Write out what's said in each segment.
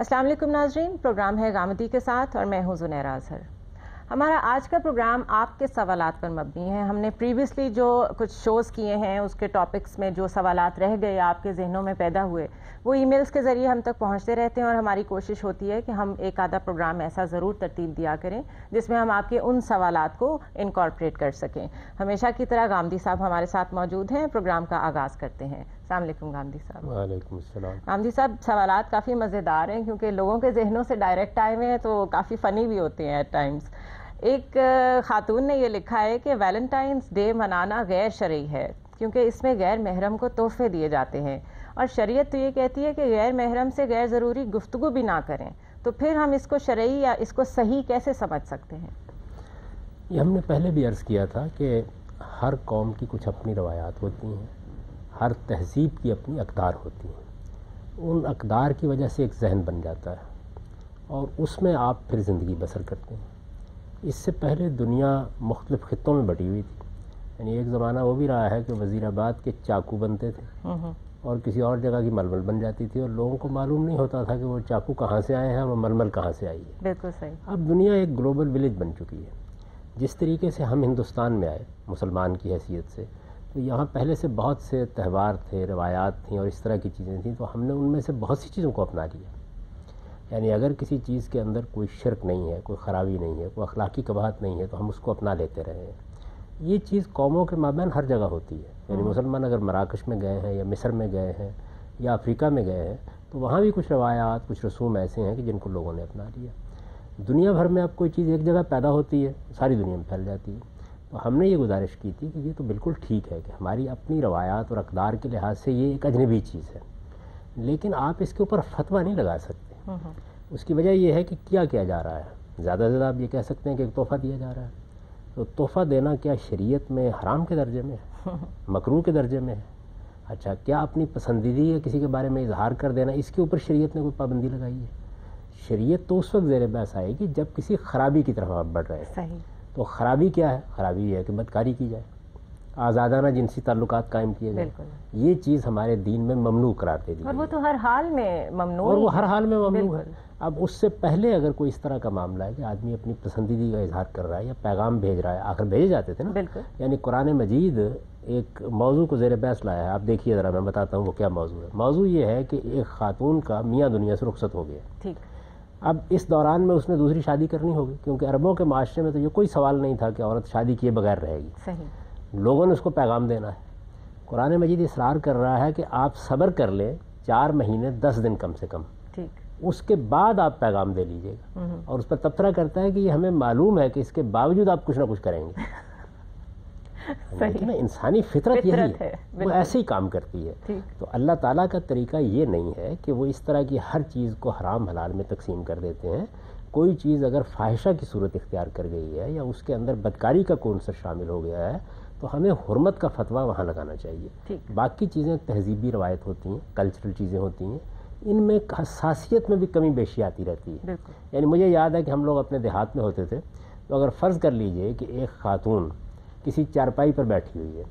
السلام علیکم ناظرین، پروگرام ہے غامدی کے ساتھ اور میں ہوں زنیرہ اظہر۔ ہمارا آج کا پروگرام آپ کے سوالات پر مبنی ہے۔ ہم نے پریویسلی جو کچھ شوز کیے ہیں اس کے ٹاپکس میں جو سوالات رہ گئے آپ کے ذہنوں میں پیدا ہوئے وہ ای میلز کے ذریعے ہم تک پہنچتے رہتے ہیں، اور ہماری کوشش ہوتی ہے کہ ہم ایک آدھا پروگرام ایسا ضرور ترتیب دیا کریں جس میں ہم آپ کے ان سوالات کو انکارپوریٹ کر سکیں۔ ہمیشہ کی طرح غامدی صاحب ہمارے ساتھ موجود ہیں، پروگرام کا آغاز کرتے ہیں۔ السلام علیکم غامدی صاحب۔ وعلیکم السلام۔ غامدی صاحب، سوالات کافی مزیدار ہیں کیونکہ لوگوں کے ذہنوں سے ڈائریکٹ آئے ہوئے ہیں تو کافی فنی بھی ہوتے ہیں ایٹ ٹائمز۔ ایک خاتون نے یہ لکھا ہے کہ ویلنٹائنس ڈے منانا غیر شرعی ہے کیونکہ اس میں غیر محرم کو تحفے دیے جاتے ہیں، اور شریعت تو یہ کہتی ہے کہ غیر محرم سے غیر ضروری گفتگو بھی نہ کریں، تو پھر ہم اس کو شرعی یا اس کو صحیح کیسے سمجھ سکتے ہیں؟ یہ ہم نے پہلے بھی عرض کیا تھا کہ ہر قوم کی کچھ اپنی روایات ہوتی ہیں، ہر تہذیب کی اپنی اقدار ہوتی ہیں۔ ان اقدار کی وجہ سے ایک ذہن بن جاتا ہے اور اس میں آپ پھر زندگی بسر کرتے ہیں۔ اس سے پہلے دنیا مختلف خطوں میں بٹی ہوئی تھی، یعنی ایک زمانہ وہ بھی رہا ہے کہ وزیر آباد کے چاقو بنتے تھے اور کسی اور جگہ کی ململ بن جاتی تھی، اور لوگوں کو معلوم نہیں ہوتا تھا کہ وہ چاقو کہاں سے آئے ہیں اور وہ ململ کہاں سے آئی ہے۔ بالکل صحیح۔ اب دنیا ایک گلوبل ولیج بن چکی ہے۔ جس طریقے سے ہم ہندوستان میں آئے مسلمان کی حیثیت سے، تو یہاں پہلے سے بہت سے تہوار تھے، روایات تھیں اور اس طرح کی چیزیں تھیں، تو ہم نے ان میں سے بہت سی چیزوں کو اپنا لیا۔ یعنی اگر کسی چیز کے اندر کوئی شرک نہیں ہے، کوئی خرابی نہیں ہے، کوئی اخلاقی قباحت نہیں ہے، تو ہم اس کو اپنا لیتے رہے ہیں۔ یہ چیز قوموں کے مابین ہر جگہ ہوتی ہے، یعنی مسلمان اگر مراکش میں گئے ہیں یا مصر میں گئے ہیں یا افریقہ میں گئے ہیں تو وہاں بھی کچھ روایات، کچھ رسوم ایسے ہیں کہ جن کو لوگوں نے اپنا لیا۔ دنیا بھر میں اب کوئی چیز ایک جگہ پیدا ہوتی ہے ساری دنیا میں پھیل جاتی ہے، تو ہم نے یہ گزارش کی تھی کہ یہ تو بالکل ٹھیک ہے کہ ہماری اپنی روایات اور اقدار کے لحاظ سے یہ ایک اجنبی چیز ہے، لیکن آپ اس کے اوپر فتویٰ نہیں لگا سکتے۔ اس کی وجہ یہ ہے کہ کیا کیا جا رہا ہے۔ زیادہ سے زیادہ آپ یہ کہہ سکتے ہیں کہ ایک تحفہ دیا جا رہا ہے، تو تحفہ دینا کیا شریعت میں حرام کے درجے میں ہے، مکروہ کے درجے میں ہے؟ اچھا، کیا اپنی پسندیدگی یا کسی کے بارے میں اظہار کر دینا، اس کے اوپر شریعت نے کوئی پابندی لگائی ہے؟ شریعت تو اس وقت زیر بحث آئے گی جب کسی خرابی کی طرف آپ بڑھ رہے ہیں۔ صحیح۔ تو خرابی کیا ہے؟ خرابی یہ ہے کہ بدکاری کی جائے، آزادانہ جنسی تعلقات قائم کیے جائیں، یہ چیز ہمارے دین میں ممنوع قرار دے دی، اور وہ تو ہر حال میں ممنوع، اور وہ ہر حال میں ممنوع ہے۔ اب اس سے پہلے اگر کوئی اس طرح کا معاملہ ہے کہ آدمی اپنی پسندیدگی کا اظہار کر رہا ہے یا پیغام بھیج رہا ہے، آخر بھیجے جاتے تھے نا، یعنی قرآن مجید ایک موضوع کو زیر بحث لایا ہے۔ آپ دیکھیے ذرا، میں بتاتا ہوں وہ کیا موضوع ہے۔ موضوع یہ ہے کہ ایک خاتون کا میاں دنیا سے رخصت ہو گیا، ٹھیک، اب اس دوران میں اس نے دوسری شادی کرنی ہوگی، کیونکہ عربوں کے معاشرے میں تو یہ کوئی سوال نہیں تھا کہ عورت شادی کیے بغیر رہے گی، صحیح، لوگوں نے اس کو پیغام دینا ہے۔ قرآن مجید اصرار کر رہا ہے کہ آپ صبر کر لیں 4 مہینے 10 دن کم سے کم، ٹھیک، اس کے بعد آپ پیغام دے لیجیے گا، اور اس پر تبصرہ کرتا ہے کہ یہ ہمیں معلوم ہے کہ اس کے باوجود آپ کچھ نہ کچھ کریں گے۔ انسانی فطرت یہی ہے، وہ ایسے ہی کام کرتی ہے۔ تو اللہ تعالیٰ کا طریقہ یہ نہیں ہے کہ وہ اس طرح کی ہر چیز کو حرام حلال میں تقسیم کر دیتے ہیں۔ کوئی چیز اگر فاحشہ کی صورت اختیار کر گئی ہے یا اس کے اندر بدکاری کا کوئی عنصر شامل ہو گیا ہے تو ہمیں حرمت کا فتویٰ وہاں لگانا چاہیے۔ باقی چیزیں تہذیبی روایت ہوتی ہیں، کلچرل چیزیں ہوتی ہیں، ان میں حساسیت میں بھی کمی بیشی آتی رہتی ہے۔ یعنی مجھے یاد ہے کہ ہم لوگ اپنے دیہات میں ہوتے تھے، تو اگر فرض کر لیجئے کہ ایک خاتون کسی چارپائی پر بیٹھی ہوئی ہے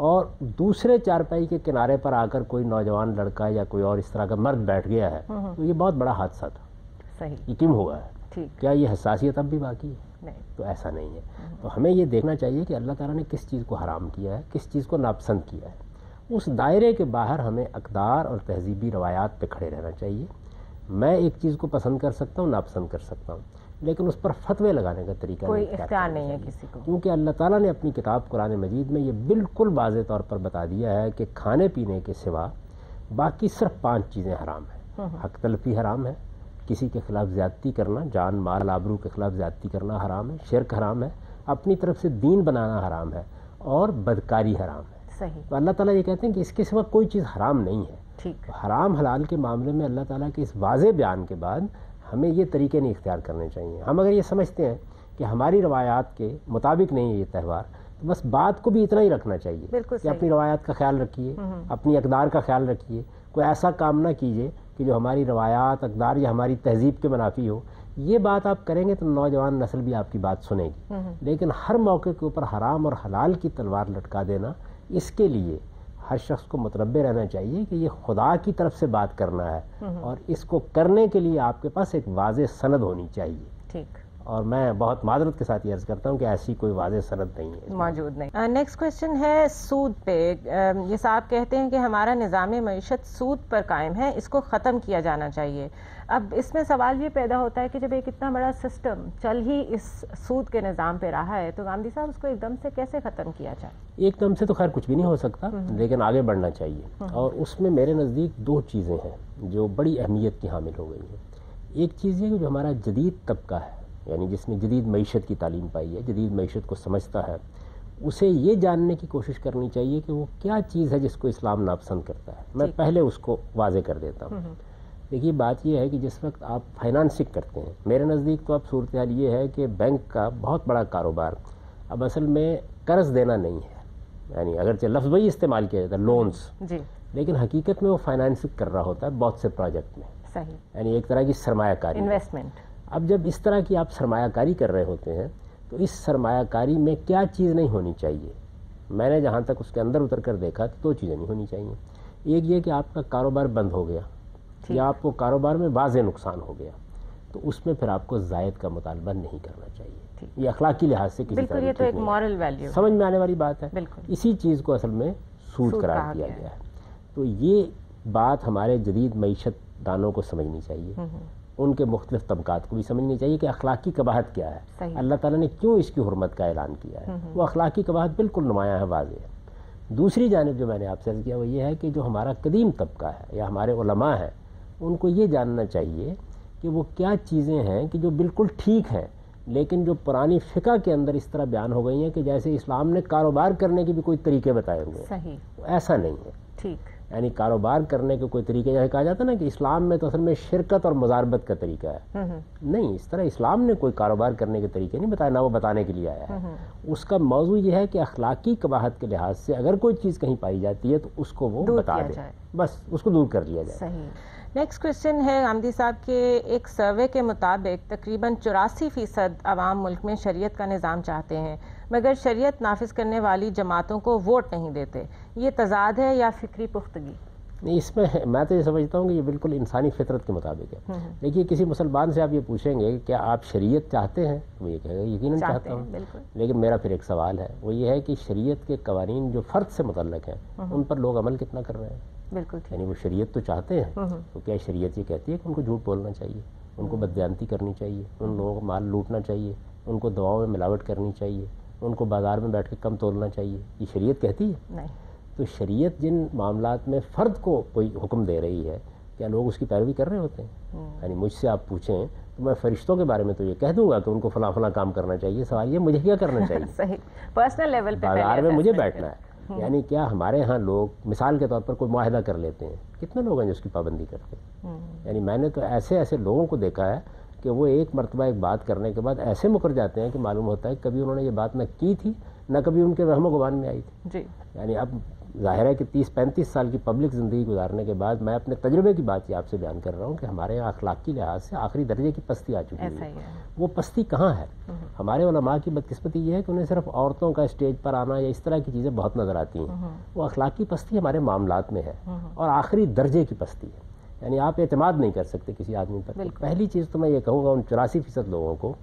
اور دوسرے چارپائی کے کنارے پر آ کر کوئی نوجوان لڑکا یا کوئی اور اس طرح کا مرد بیٹھ گیا ہے، تو یہ بہت بڑا حادثہ تھا۔ صحیح، یہ کیوں ہوا ہے؟ کیا یہ حساسیت اب بھی باقی ہے؟ تو ایسا نہیں ہے۔ تو ہمیں یہ دیکھنا چاہیے کہ اللہ تعالیٰ نے کس چیز کو حرام کیا ہے، کس چیز کو ناپسند کیا ہے۔ اس دائرے کے باہر ہمیں اقدار اور تہذیبی روایات پہ کھڑے رہنا چاہیے۔ میں ایک چیز کو پسند کر سکتا ہوں، ناپسند کر سکتا ہوں، لیکن اس پر فتوے لگانے کا طریقہ کوئی اختیار نہیں ہے کسی کو، کیونکہ اللہ تعالیٰ نے اپنی کتاب قرآن مجید میں یہ بالکل واضح طور پر بتا دیا ہے کہ کھانے پینے کے سوا باقی صرف 5 چیزیں حرام ہیں۔ حق تلفی حرام ہے، کسی کے خلاف زیادتی کرنا، جان مال آبرو کے خلاف زیادتی کرنا حرام ہے، شرک حرام ہے، اپنی طرف سے دین بنانا حرام ہے، اور بدکاری حرام ہے۔ صحیح۔ تو اللہ تعالیٰ یہ کہتے ہیں کہ اس کے سوا کوئی چیز حرام نہیں ہے۔ ٹھیک، حرام حلال کے معاملے میں اللہ تعالیٰ کے اس واضح بیان کے بعد ہمیں یہ طریقے نہیں اختیار کرنے چاہیے۔ ہم اگر یہ سمجھتے ہیں کہ ہماری روایات کے مطابق نہیں ہے یہ تہوار، تو بس بات کو بھی اتنا ہی رکھنا چاہیے کہ اپنی روایات کا خیال رکھیے، اپنی اقدار کا خیال رکھیے، کوئی ایسا کام نہ کیجیے کہ جو ہماری روایات، اقدار یا ہماری تہذیب کے منافی ہو۔ یہ بات آپ کریں گے تو نوجوان نسل بھی آپ کی بات سنے گی، لیکن ہر موقع کے اوپر حرام اور حلال کی تلوار لٹکا دینا، اس کے لیے ہر شخص کو متنبع رہنا چاہیے کہ یہ خدا کی طرف سے بات کرنا ہے اور اس کو کرنے کے لیے آپ کے پاس ایک واضح سند ہونی چاہیے. ٹھیک. اور میں بہت معذرت کے ساتھ یہ عرض کرتا ہوں کہ ایسی کوئی واضح سند نہیں ہے, موجود نہیں. نیکسٹ کوشچن ہے سود پہ. یہ صاحب کہتے ہیں کہ ہمارا نظام معیشت سود پر قائم ہے, اس کو ختم کیا جانا چاہیے. اب اس میں سوال یہ پیدا ہوتا ہے کہ جب ایک اتنا بڑا سسٹم چل ہی اس سود کے نظام پہ رہا ہے تو غامدی صاحب اس کو ایک دم سے کیسے ختم کیا جائے؟ ایک دم سے تو خیر کچھ بھی نہیں ہو سکتا, لیکن آگے بڑھنا چاہیے. اور اس میں میرے نزدیک دو چیزیں ہیں جو بڑی اہمیت کی حامل ہو گئی ہیں. ایک چیز یہ کہ جو ہمارا جدید طبقہ ہے, یعنی جس نے جدید معیشت کی تعلیم پائی ہے, جدید معیشت کو سمجھتا ہے, اسے یہ جاننے کی کوشش کرنی چاہیے کہ وہ کیا چیز ہے جس کو اسلام ناپسند کرتا ہے. میں پہلے اس کو واضح کر دیتا ہوں. دیکھیے بات یہ ہے کہ جس وقت آپ فائنانسنگ کرتے ہیں, میرے نزدیک تو اب صورتحال یہ ہے کہ بینک کا بہت بڑا کاروبار اب اصل میں قرض دینا نہیں ہے, یعنی اگرچہ لفظ وہی استعمال کیا جاتا ہے لونز, لیکن حقیقت میں وہ فائنانسنگ کر رہا ہوتا ہے بہت سے پروجیکٹ میں, یعنی ایک طرح کی سرمایہ کاری, انویسٹمنٹ. اب جب اس طرح کی آپ سرمایہ کاری کر رہے ہوتے ہیں تو اس سرمایہ کاری میں کیا چیز نہیں ہونی چاہیے؟ میں نے جہاں تک اس کے اندر اتر کر دیکھا تو دو چیزیں نہیں ہونی چاہیے. ایک یہ کہ آپ کا کاروبار بند ہو گیا یا آپ کو کاروبار میں واضح نقصان ہو گیا, تو اس میں پھر آپ کو زائد کا مطالبہ نہیں کرنا چاہیے. یہ اخلاقی لحاظ سے کسی طرح یہ تو ایک مورل ویلیو سمجھ میں آنے والی بات ہے. اسی چیز کو اصل میں سود قرار دیا گیا ہے. تو یہ بات ہمارے جدید معیشت دانوں کو سمجھنی چاہیے, ان کے مختلف طبقات کو بھی سمجھنی چاہیے کہ اخلاقی قباحت کیا ہے, اللہ تعالیٰ نے کیوں اس کی حرمت کا اعلان کیا ہے. وہ اخلاقی قباحت بالکل نمایاں ہے, واضح ہے. دوسری جانب جو میں نے آپ سے عرض کیا وہ یہ ہے کہ جو ہمارا قدیم طبقہ ہے یا ہمارے علماء ہیں, ان کو یہ جاننا چاہیے کہ وہ کیا چیزیں ہیں کہ جو بالکل ٹھیک ہیں لیکن جو پرانی فقہ کے اندر اس طرح بیان ہو گئی ہیں کہ جیسے اسلام نے کاروبار کرنے کے بھی کوئی طریقے بتائے ہوئے ہیں. ایسا نہیں ہے. ٹھیک, یعنی کاروبار کرنے کے کوئی طریقے, جیسے کہا جاتا ہے نا کہ اسلام میں تو اصل میں شرکت اور مزاربت کا طریقہ ہے. نہیں, اس طرح اسلام نے کوئی کاروبار کرنے کے طریقے نہیں بتایا, نہ وہ بتانے کے لیے آیا ہے. اس کا موضوع یہ ہے کہ اخلاقی قباحت کے لحاظ سے اگر کوئی چیز کہیں پائی جاتی ہے تو اس کو وہ بتا دے, بس اس کو دور کر لیا جائے. نیکسٹ کوشچن ہے غامدی صاحب کے ایک سروے کے مطابق تقریباً 84% عوام ملک میں شریعت کا نظام چاہتے ہیں مگر شریعت نافذ کرنے والی جماعتوں کو ووٹ نہیں دیتے. یہ تضاد ہے یا فکری پختگی؟ نہیں, اس میں تو یہ سمجھتا ہوں کہ یہ بالکل انسانی فطرت کے مطابق ہے. دیکھیے کسی مسلمان سے آپ یہ پوچھیں گے کہ کیا آپ شریعت چاہتے ہیں, وہ یہ کہے گا یقیناً چاہتا ہوں. لیکن میرا پھر ایک سوال ہے, وہ یہ ہے کہ شریعت کے قوانین جو فرد سے متعلق ہیں ان پر لوگ عمل کتنا کر رہے ہیں؟ بالکل, یعنی وہ شریعت تو چاہتے ہیں, تو کیا شریعت یہ کہتی ہے کہ ان کو جھوٹ بولنا چاہیے, ان کو بددیانتی کرنی چاہیے, ان لوگوں کو مال لوٹنا چاہیے, ان کو دواؤں میں ملاوٹ کرنی چاہیے, ان کو بازار میں بیٹھ کے کم تولنا چاہیے؟ یہ شریعت کہتی ہے؟ نہیں. تو شریعت جن معاملات میں فرد کو کوئی حکم دے رہی ہے, کیا لوگ اس کی پیروی کر رہے ہوتے ہیں؟ یعنی مجھ سے آپ پوچھیں تو میں فرشتوں کے بارے میں تو یہ کہہ دوں گا کہ ان کو فلاں فلاں کام کرنا چاہیے. سوال یہ مجھے کیا کرنا چاہیے؟ صحیح, پرسنل لیول پہ بازار میں مجھے بیٹھنا ہے. یعنی کیا ہمارے ہاں لوگ مثال کے طور پر کوئی معاہدہ کر لیتے ہیں, کتنے لوگ ہیں جو اس کی پابندی کرتے ہیں؟ یعنی میں نے تو ایسے لوگوں کو دیکھا ہے کہ وہ ایک مرتبہ ایک بات کرنے کے بعد ایسے مکر جاتے ہیں کہ معلوم ہوتا ہے کہ کبھی انہوں نے یہ بات نہ کی تھی نہ کبھی ان کے وہم و گمان میں آئی تھی. یعنی اب ظاہر ہے کہ 30-35 سال کی پبلک زندگی گزارنے کے بعد میں اپنے تجربے کی بات یہ آپ سے بیان کر رہا ہوں کہ ہمارے یہاں اخلاقی لحاظ سے آخری درجے کی پستی آ چکی ہے. وہ پستی کہاں ہے؟ ہمارے علماء کی بدقسمتی یہ ہے کہ انہیں صرف عورتوں کا اسٹیج پر آنا یا اس طرح کی چیزیں بہت نظر آتی ہیں. وہ اخلاقی پستی ہمارے معاملات میں ہے اور آخری درجے کی پستی ہے. یعنی آپ اعتماد نہیں کر سکتے کسی آدمی پر. پہلی چیز تو میں یہ کہوں گا ان 84% لوگوں کو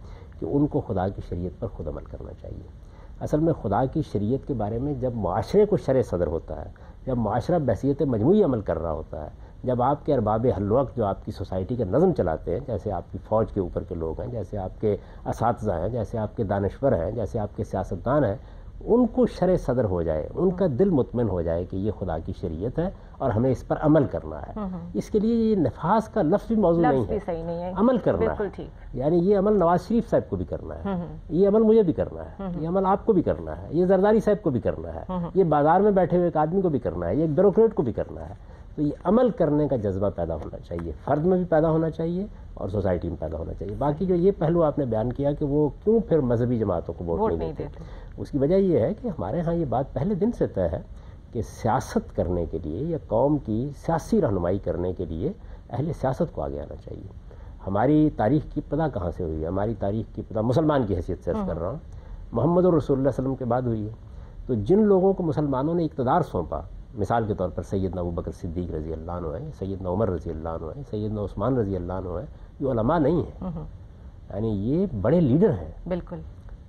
کہ ان کو خدا کی شریعت پر خود عمل کرنا چاہیے. اصل میں خدا کی شریعت کے بارے میں جب معاشرے کو شرع صدر ہوتا ہے, جب معاشرہ بحیثیت مجموعی عمل کر رہا ہوتا ہے, جب آپ کے ارباب حل وقت جو آپ کی سوسائٹی کا نظم چلاتے ہیں, جیسے آپ کی فوج کے اوپر کے لوگ ہیں, جیسے آپ کے اساتذہ ہیں, جیسے آپ کے دانشور ہیں, جیسے آپ کے سیاستدان ہیں, ان کو شرع صدر ہو جائے, ان کا دل مطمئن ہو جائے کہ یہ خدا کی شریعت ہے اور ہمیں اس پر عمل کرنا ہے. اس کے لیے یہ نفاذ کا لفظ بھی موضوع نہیں ہے, عمل کرنا ہے. یعنی یہ عمل نواز شریف صاحب کو بھی کرنا ہے, یہ عمل مجھے بھی کرنا ہے, یہ عمل آپ کو بھی کرنا ہے, یہ زرداری صاحب کو بھی کرنا ہے, یہ بازار میں بیٹھے ہوئے ایک آدمی کو بھی کرنا ہے, یہ ایک بیوروکریٹ کو بھی کرنا ہے. تو یہ عمل کرنے کا جذبہ پیدا ہونا چاہیے, فرد میں بھی پیدا ہونا چاہیے اور سوسائٹی میں پیدا ہونا چاہیے. باقی جو یہ پہلو آپ نے بیان کیا کہ وہ کیوں پھر مذہبی جماعتوں کو ووٹ نہیں دیتے, اس کی وجہ یہ ہے کہ ہمارے ہاں یہ بات پہلے دن سے طے ہے کہ سیاست کرنے کے لیے یا قوم کی سیاسی رہنمائی کرنے کے لیے اہل سیاست کو آگے آنا چاہیے. ہماری تاریخ کی ابتدا کہاں سے ہوئی ہے؟ ہماری تاریخ کی ابتدا مسلمان کی حیثیت سے عرض کر رہا ہوں, محمد رسول اللہ علیہ وسلم کے بعد ہوئی ہے. تو جن لوگوں کو مسلمانوں نے اقتدار سونپا مثال کے طور پر سیدنا ابوبکر صدیق رضی اللہ عنہ ہیں، سیدنا عمر رضی اللہ عنہ ہیں، سیدنا عثمان رضی اللہ عنہ ہیں، یہ علماء نہیں ہیں، یعنی یہ بڑے لیڈر ہیں. بالکل.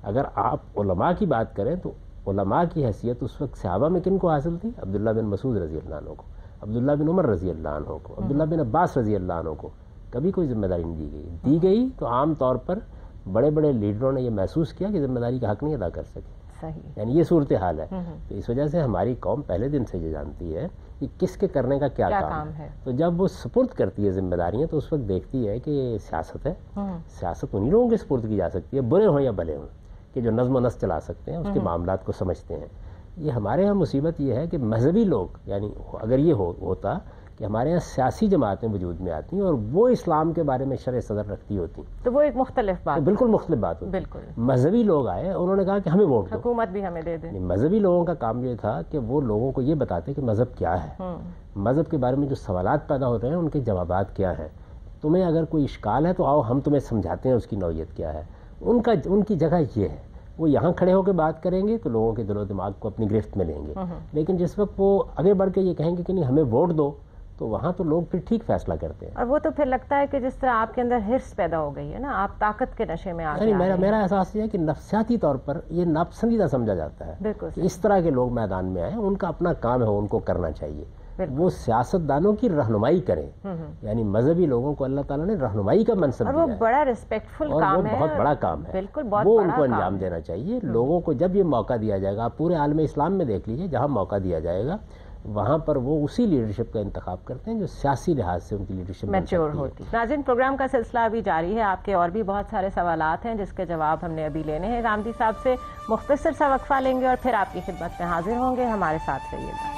اگر آپ علماء کی بات کریں تو علماء کی حیثیت اس وقت صحابہ میں کن کو حاصل تھی؟ عبداللہ بن مسعود رضی اللہ عنہ کو، عبداللہ بن عمر رضی اللہ عنہ کو، عبداللہ بن عباس رضی اللہ عنہ کو. کبھی کوئی ذمہ داری نہیں دی گئی تو عام طور پر بڑے بڑے لیڈروں نے یہ محسوس کیا کہ ذمہ داری کا حق نہیں ادا کر سکے. صحیح. یعنی یہ صورتحال ہے. تو اس وجہ سے ہماری قوم پہلے دن سے یہ جانتی ہے کہ کس کے کرنے کا کیا کام ہے. تو جب وہ سپرد کرتی ہے ذمہ داریاں تو اس وقت دیکھتی ہے کہ یہ سیاست ہے. سیاست انہی لوگوں کے سپرد کی جا سکتی ہے، برے ہوں یا بھلے ہوں، کہ جو نظم و نسق چلا سکتے ہیں، اس کے معاملات کو سمجھتے ہیں. یہ ہمارے یہاں مصیبت یہ ہے کہ مذہبی لوگ، یعنی اگر یہ ہوتا کہ ہمارے یہاں سیاسی جماعتیں وجود میں آتی ہیں اور وہ اسلام کے بارے میں شرح صدر رکھتی ہوتی تو وہ ایک مختلف بات، بالکل مختلف بات ہوتی. بالکل. مذہبی لوگ آئے، انہوں نے کہا کہ ہمیں ووٹ دو، حکومت بھی ہمیں دے دیں. مذہبی لوگوں کا کام یہ تھا کہ وہ لوگوں کو یہ بتاتے کہ مذہب کیا ہے، مذہب کے بارے میں جو سوالات پیدا ہو رہے ہیں ان کے جوابات کیا ہیں. تمہیں اگر کوئی اشکال ہے تو آؤ ہم تمہیں سمجھاتے ہیں اس کی نوعیت کیا ہے. ان کی جگہ یہ ہے، وہ یہاں کھڑے ہو کے بات کریں گے تو لوگوں کے دل و دماغ کو اپنی گرفت میں لیں گے. لیکن جس وقت وہ آگے بڑھ کے یہ کہیں گے کہ نہیں ہمیں ووٹ دو، تو وہاں تو لوگ پھر ٹھیک فیصلہ کرتے ہیں. اور وہ تو پھر لگتا ہے کہ جس طرح آپ کے اندر ہرس پیدا ہو گئی ہے نا، آپ طاقت کے نشے میں آ گئے. میرا احساس یہ ہے کہ نفسیاتی طور پر یہ ناپسندیدہ سمجھا جاتا ہے. بالکل. اس طرح کے لوگ میدان میں آئیں، ان کا اپنا کام ہے، ان کو کرنا چاہیے. وہ سیاستدانوں کی رہنمائی کریں. یعنی مذہبی لوگوں کو اللہ تعالیٰ نے رہنمائی کا منصب دیا ہے، اور وہ بڑا ریسپیکٹفل کام ہے، وہ بہت بڑا کام ہے. بالکل، بہت وہ ان کو انجام دینا چاہیے. لوگوں کو جب یہ موقع دیا جائے گا، آپ پورے عالم اسلام میں دیکھ لیجیے، جہاں موقع دیا جائے گا وہاں پر وہ اسی لیڈرشپ کا انتخاب کرتے ہیں جو سیاسی لحاظ سے ان کی لیڈرشپ میچور ہوتی ہے. ناظرین، پروگرام کا سلسلہ ابھی جاری ہے. آپ کے اور بھی بہت سارے سوالات ہیں جس کے جواب ہم نے ابھی لینے ہیں. غامدی صاحب سے مختصر سا وقفہ لیں گے اور پھر آپ کی خدمت میں حاضر ہوں گے. ہمارے ساتھ رہیے گا.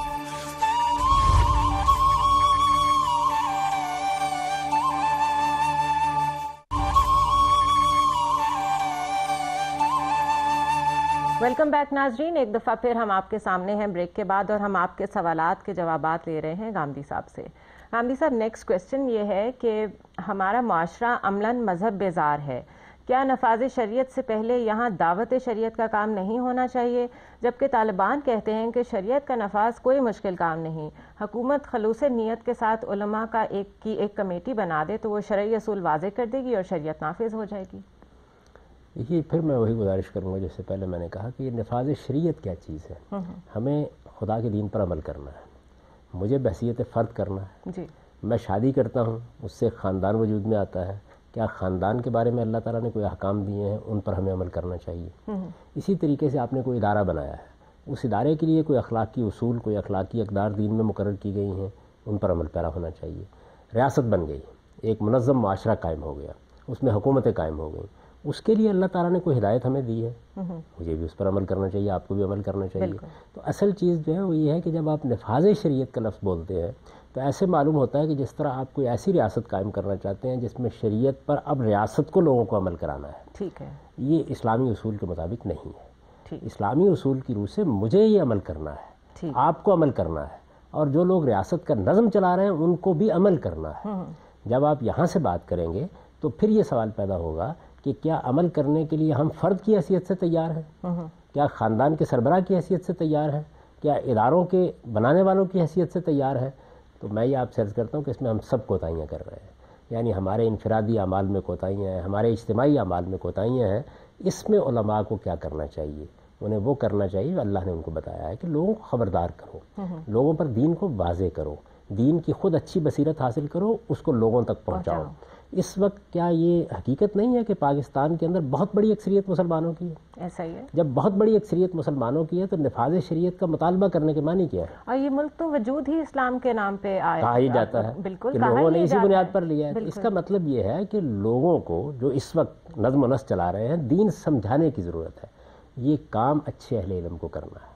ویلکم بیک ناظرین. ایک دفعہ پھر ہم آپ کے سامنے ہیں بریک کے بعد، اور ہم آپ کے سوالات کے جوابات لے رہے ہیں غامدی صاحب سے. غامدی صاحب، نیکسٹ کویسچن یہ ہے کہ ہمارا معاشرہ عملاً مذہب بیزار ہے. کیا نفاذ شریعت سے پہلے یہاں دعوت شریعت کا کام نہیں ہونا چاہیے؟ جبکہ طالبان کہتے ہیں کہ شریعت کا نفاذ کوئی مشکل کام نہیں. حکومت خلوص نیت کے ساتھ علماء کا ایک کمیٹی بنا دے تو وہ شرعی اصول واضح کر دے گی اور شریعت نافذ ہو جائے گی. دیکھیے، پھر میں وہی گزارش کروں گا جس سے پہلے میں نے کہا کہ یہ نفاذ شریعت کیا چیز ہے. ہمیں خدا کے دین پر عمل کرنا ہے. مجھے بحثیت فرد کرنا ہے. جی. میں شادی کرتا ہوں، اس سے خاندان وجود میں آتا ہے. کیا خاندان کے بارے میں اللہ تعالیٰ نے کوئی احکام دیے ہیں، ان پر ہمیں عمل کرنا چاہیے. اسی طریقے سے آپ نے کوئی ادارہ بنایا ہے، اس ادارے کے لیے کوئی اخلاقی اصول، کوئی اخلاقی اقدار دین میں مقرر کی گئی ہیں، ان پر عمل پیرا ہونا چاہیے. ریاست بن گئی، ایک منظم معاشرہ قائم ہو گیا، اس میں حکومتیں قائم ہو گئیں. اس کے لیے اللہ تعالیٰ نے کوئی ہدایت ہمیں دی ہے، مجھے بھی اس پر عمل کرنا چاہیے، آپ کو بھی عمل کرنا چاہیے. تو اصل چیز جو ہے وہ یہ ہے کہ جب آپ نفاذ شریعت کا لفظ بولتے ہیں تو ایسے معلوم ہوتا ہے کہ جس طرح آپ کوئی ایسی ریاست قائم کرنا چاہتے ہیں جس میں شریعت پر اب ریاست کو لوگوں کو عمل کرانا ہے. ٹھیک ہے. یہ اسلامی اصول کے مطابق نہیں ہے. اسلامی اصول کی روح سے مجھے یہ عمل کرنا ہے، آپ کو عمل کرنا ہے، اور جو لوگ ریاست کا نظم چلا رہے ہیں ان کو بھی عمل کرنا ہے. جب آپ یہاں سے بات کریں گے تو پھر یہ سوال پیدا ہوگا کہ کیا عمل کرنے کے لیے ہم فرد کی حیثیت سے تیار ہیں، کیا خاندان کے سربراہ کی حیثیت سے تیار ہیں، کیا اداروں کے بنانے والوں کی حیثیت سے تیار ہیں. تو میں یہ آپ سے عرض کرتا ہوں کہ اس میں ہم سب کوتاہیاں کر رہے ہیں. یعنی ہمارے انفرادی اعمال میں کوتاہیاں ہیں، ہمارے اجتماعی اعمال میں کوتاہیاں ہیں. اس میں علماء کو کیا کرنا چاہیے؟ انہیں وہ کرنا چاہیے اللہ نے ان کو بتایا ہے کہ لوگوں کو خبردار کرو، لوگوں پر دین کو واضح کرو، دین کی خود اچھی بصیرت حاصل کرو، اس کو لوگوں تک پہنچاؤ. اس وقت کیا یہ حقیقت نہیں ہے کہ پاکستان کے اندر بہت بڑی اکثریت مسلمانوں کی ہے؟ ایسا ہی ہے. جب بہت بڑی اکثریت مسلمانوں کی ہے تو نفاذ شریعت کا مطالبہ کرنے کے معنی کیا ہے؟ اور یہ ملک تو وجود ہی اسلام کے نام پہ آیا، کہا ہی جاتا ہے بالکل کہ لوگوں نے اسی بنیاد پر لیا ہے. اس کا مطلب یہ ہے کہ لوگوں کو جو اس وقت نظم و نسق چلا رہے ہیں دین سمجھانے کی ضرورت ہے. یہ کام اچھے اہل علم کو کرنا ہے.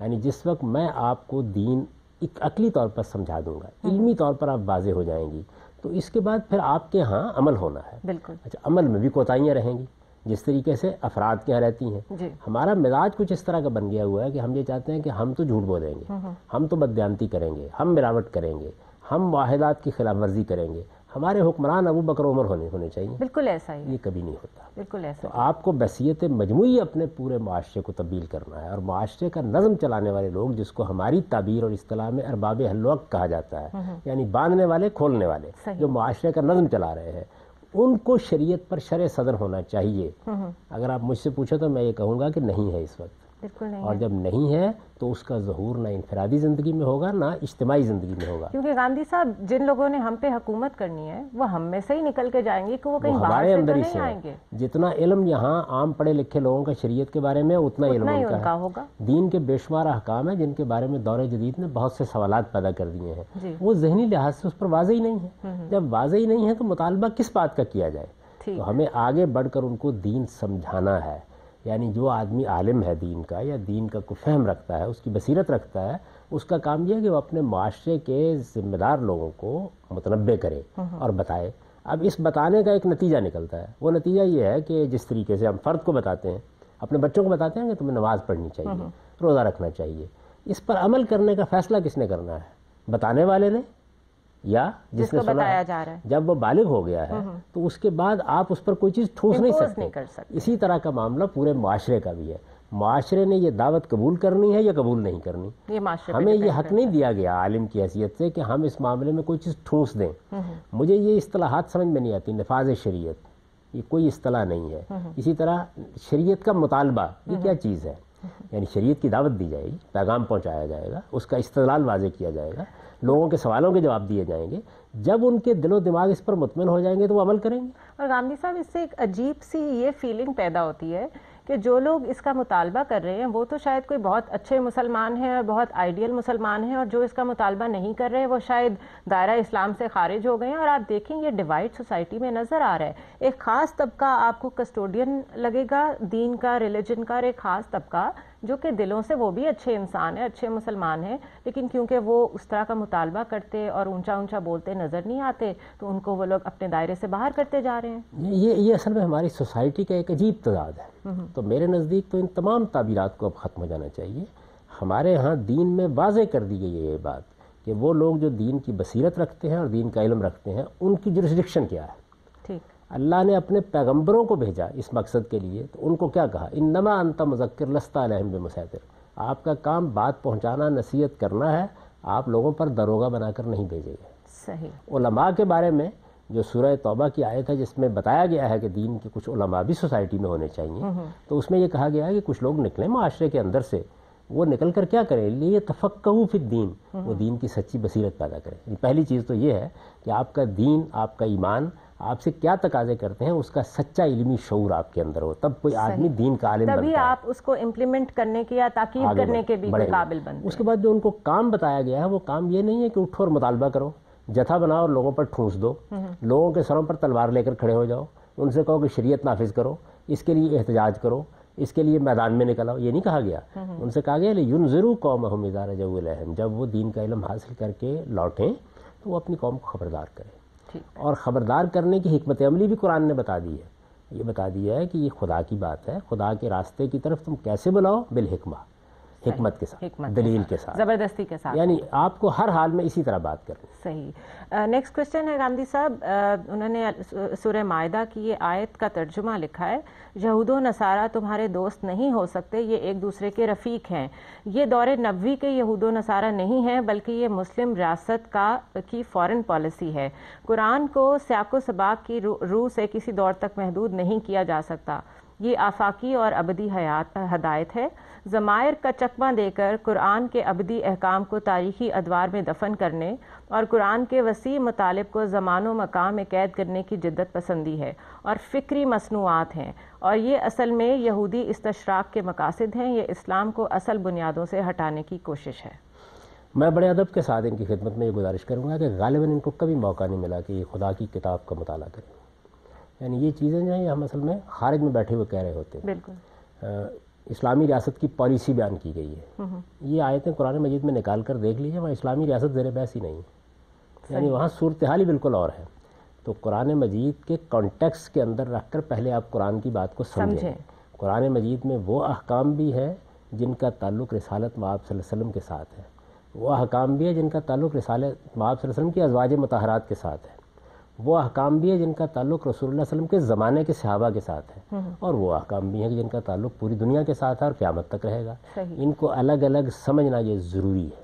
یعنی جس وقت میں آپ کو دین ایک عقلی طور پر سمجھا دوں گا، علمی طور پر آپ واضح ہو جائیں گی، تو اس کے بعد پھر آپ کے ہاں عمل ہونا ہے. بالکل. اچھا، عمل میں بھی کوتاہیاں رہیں گی جس طریقے سے افراد کے یہاں رہتی ہیں. جی. ہمارا مزاج کچھ اس طرح کا بن گیا ہوا ہے کہ ہم یہ چاہتے ہیں کہ ہم تو جھوٹ بولیں گے، ہم تو بددیانتی کریں گے، ہم ملاوٹ کریں گے، ہم معاہدات کی خلاف ورزی کریں گے، ہمارے حکمران ابو بکر عمر ہونے چاہیے. بالکل ایسا ہی. یہ کبھی نہیں ہوتا. بالکل ایسا. تو آپ کو بحثیت مجموعی اپنے پورے معاشرے کو تبدیل کرنا ہے, اور معاشرے کا نظم چلانے والے لوگ, جس کو ہماری تعبیر اور اصطلاح میں ارباب حل و عقد کہا جاتا ہے, یعنی باندھنے والے, کھولنے والے, جو معاشرے کا نظم چلا رہے ہیں, ان کو شریعت پر شرع صدر ہونا چاہیے. اگر آپ مجھ سے پوچھو تو میں یہ کہوں گا کہ نہیں ہے اس وقت. بالکل نہیں. اور جب نہیں ہے تو اس کا ظہور نہ انفرادی زندگی میں ہوگا نہ اجتماعی زندگی میں ہوگا. کیونکہ گاندھی صاحب, جن لوگوں نے ہم پہ حکومت کرنی ہے وہ ہم میں سے ہی نکل کے جائیں گے, کہ وہ کہیں باہر سے تو نہیں آئیں گے. جتنا علم یہاں عام پڑھے لکھے لوگوں کا شریعت کے بارے میں, اتنا علم ان کا ہوگا. دین کے بے شمار احکام ہیں جن کے بارے میں دور جدید نے بہت سے سوالات پیدا کر دیے ہیں. وہ ذہنی لحاظ سے اس پر واضح ہی نہیں ہے. جب واضح ہی نہیں ہے تو مطالبہ کس بات کا کیا جائے؟ تو ہمیں آگے بڑھ کر ان کو دین سمجھانا ہے. یعنی جو آدمی عالم ہے دین کا, یا دین کا کوئی فہم رکھتا ہے, اس کی بصیرت رکھتا ہے, اس کا کام یہ ہے کہ وہ اپنے معاشرے کے ذمہ دار لوگوں کو متنبع کرے اور بتائے. اب اس بتانے کا ایک نتیجہ نکلتا ہے. وہ نتیجہ یہ ہے کہ جس طریقے سے ہم فرد کو بتاتے ہیں, اپنے بچوں کو بتاتے ہیں کہ تمہیں نماز پڑھنی چاہیے, روزہ رکھنا چاہیے, اس پر عمل کرنے کا فیصلہ کس نے کرنا ہے؟ بتانے والے نے, یا جس نے سنا ہے. جب وہ بالغ ہو گیا ہے تو اس کے بعد آپ اس پر کوئی چیز ٹھوس نہیں سکتے. اسی طرح کا معاملہ پورے معاشرے کا بھی ہے. معاشرے نے یہ دعوت قبول کرنی ہے یا قبول نہیں کرنی. ہمیں یہ حق نہیں دیا گیا عالم کی حیثیت سے کہ ہم اس معاملے میں کوئی چیز ٹھوس دیں. مجھے یہ اصطلاحات سمجھ میں نہیں آتی. نفاذ شریعت یہ کوئی اصطلاح نہیں ہے. اسی طرح شریعت کا مطالبہ یہ کیا چیز ہے؟ یعنی شریعت کی دعوت دی جائے گی, پیغام پہنچایا جائے گا, اس کا استدلال واضح کیا جائے گا, لوگوں کے سوالوں کے جواب دیے جائیں گے. جب ان کے دل و دماغ اس پر مطمئن ہو جائیں گے تو وہ عمل کریں گے. اور گاندھی صاحب, اس سے ایک عجیب سی یہ فیلنگ پیدا ہوتی ہے کہ جو لوگ اس کا مطالبہ کر رہے ہیں وہ تو شاید کوئی بہت اچھے مسلمان ہیں اور بہت آئیڈیل مسلمان ہیں, اور جو اس کا مطالبہ نہیں کر رہے وہ شاید دائرہ اسلام سے خارج ہو گئے ہیں. اور آپ دیکھیں یہ ڈیوائڈ سوسائٹی میں نظر آ رہا ہے. ایک خاص طبقہ آپ کو کسٹوڈین لگے گا دین کا, ریلیجن کا, اور ایک خاص طبقہ جو کہ دلوں سے وہ بھی اچھے انسان ہیں, اچھے مسلمان ہیں, لیکن کیونکہ وہ اس طرح کا مطالبہ کرتے اور اونچا اونچا بولتے نظر نہیں آتے تو ان کو وہ لوگ اپنے دائرے سے باہر کرتے جا رہے ہیں. یہ اصل میں ہماری سوسائٹی کا ایک عجیب تضاد ہے. تو میرے نزدیک تو ان تمام تعبیرات کو اب ختم ہو جانا چاہیے. ہمارے ہاں دین میں واضح کر دی گئی ہے یہ بات کہ وہ لوگ جو دین کی بصیرت رکھتے ہیں اور دین کا علم رکھتے ہیں, ان کی جورسڈکشن کیا ہے. اللہ نے اپنے پیغمبروں کو بھیجا اس مقصد کے لیے, تو ان کو کیا کہا؟ انما انت مذکر لست علیہم بمسیطر. آپ کا کام بات پہنچانا, نصیحت کرنا ہے, آپ لوگوں پر دروغہ بنا کر نہیں بھیجے گئے. صحیح. علماء کے بارے میں جو سورہ توبہ کی آیت ہے جس میں بتایا گیا ہے کہ دین کے کچھ علماء بھی سوسائٹی میں ہونے چاہیے, تو اس میں یہ کہا گیا ہے کہ کچھ لوگ نکلیں معاشرے کے اندر سے. وہ نکل کر کیا کریں؟ یہ تفقہوا فی الدین, وہ دین کی سچی بصیرت پیدا کریں. پہلی چیز تو یہ ہے کہ آپ کا دین, آپ کا ایمان آپ سے کیا تقاضے کرتے ہیں, اس کا سچا علمی شعور آپ کے اندر ہو, تب کوئی آدمی دین کا عالم بنتا ہے. تبھی آپ اس کو امپلیمنٹ کرنے کی یا تاکید کرنے کے بھی قابل بنتے ہیں. اس کے بعد جو ان کو کام بتایا گیا ہے وہ کام یہ نہیں ہے کہ اٹھو اور مطالبہ کرو, جتھا بناؤ اور لوگوں پر ٹھونس دو, لوگوں کے سروں پر تلوار لے کر کھڑے ہو جاؤ, ان سے کہو کہ شریعت نافذ کرو, اس کے لیے احتجاج کرو, اس کے لیے میدان میں نکل آؤ. یہ نہیں کہا گیا. ان سے کہا گیا لینذروا قومہم اذا رجعوا الیہم, جب وہ دین کا علم حاصل کر کے لوٹیں تو وہ اپنی قوم کو خبردار کریں. اور خبردار کرنے کی حکمت عملی بھی قرآن نے بتا دی ہے. یہ بتا دیا ہے کہ یہ خدا کی بات ہے, خدا کے راستے کی طرف تم کیسے بلاؤ؟ بالحکمہ, حکمت کے ساتھ, دلیل کے ساتھ, زبردستی کے ساتھ, یعنی آپ کو ہر حال میں اسی طرح بات کرنی. صحیح. نیکسٹ کوشچن ہے گاندھی صاحب, انہوں نے سورہ مائدہ کی یہ آیت کا ترجمہ لکھا ہے, یہود و نصارہ تمہارے دوست نہیں ہو سکتے, یہ ایک دوسرے کے رفیق ہیں. یہ دور نبوی کے یہود و نصارہ نہیں ہیں بلکہ یہ مسلم ریاست کی فارن پالیسی ہے. قرآن کو سیاق و سباق کی روح سے کسی دور تک محدود نہیں کیا جا سکتا. یہ آفاقی اور ابدی ہدایت ہے. ضمائر کا چکمہ دے کر قرآن کے ابدی احکام کو تاریخی ادوار میں دفن کرنے اور قرآن کے وسیع مطالب کو زمان و مکان میں قید کرنے کی جدت پسندی ہے اور فکری مصنوعات ہیں, اور یہ اصل میں یہودی استشراق کے مقاصد ہیں. یہ اسلام کو اصل بنیادوں سے ہٹانے کی کوشش ہے. میں بڑے ادب کے ساتھ ان کی خدمت میں یہ گزارش کروں گا کہ غالباً ان کو کبھی موقع نہیں ملا کہ یہ خدا کی کتاب کا مطالعہ کریں. یعنی یہ چیزیں جو ہیں ہم اصل میں خارج میں بیٹھے ہوئے کہہ رہے ہوتے ہیں. بالکل. اسلامی ریاست کی پالیسی بیان کی گئی ہے. یہ آیتیں قرآن مجید میں نکال کر دیکھ لیجیے, وہاں اسلامی ریاست زیر بحث ہی نہیں ہے. یعنی وہاں صورتحال ہی بالکل اور ہے. تو قرآن مجید کے کانٹیکس کے اندر رکھ کر پہلے آپ قرآن کی بات کو سمجھیں. قرآن مجید میں وہ احکام بھی ہے جن کا تعلق رسالت مآب صلی اللہ علیہ وسلم کے ساتھ ہے, وہ احکام بھی ہے جن کا تعلق رسالت مآب صلی اللہ علیہ وسلم کی ازواج مطہرات کے ساتھ ہے, وہ احکام بھی ہے جن کا تعلق رسول اللہ صلی اللہ علیہ وسلم کے زمانے کے صحابہ کے ساتھ ہے، اور وہ احکام بھی ہیں کہ جن کا تعلق پوری دنیا کے ساتھ ہے اور قیامت تک رہے گا۔ ان کو الگ الگ سمجھنا یہ ضروری ہے۔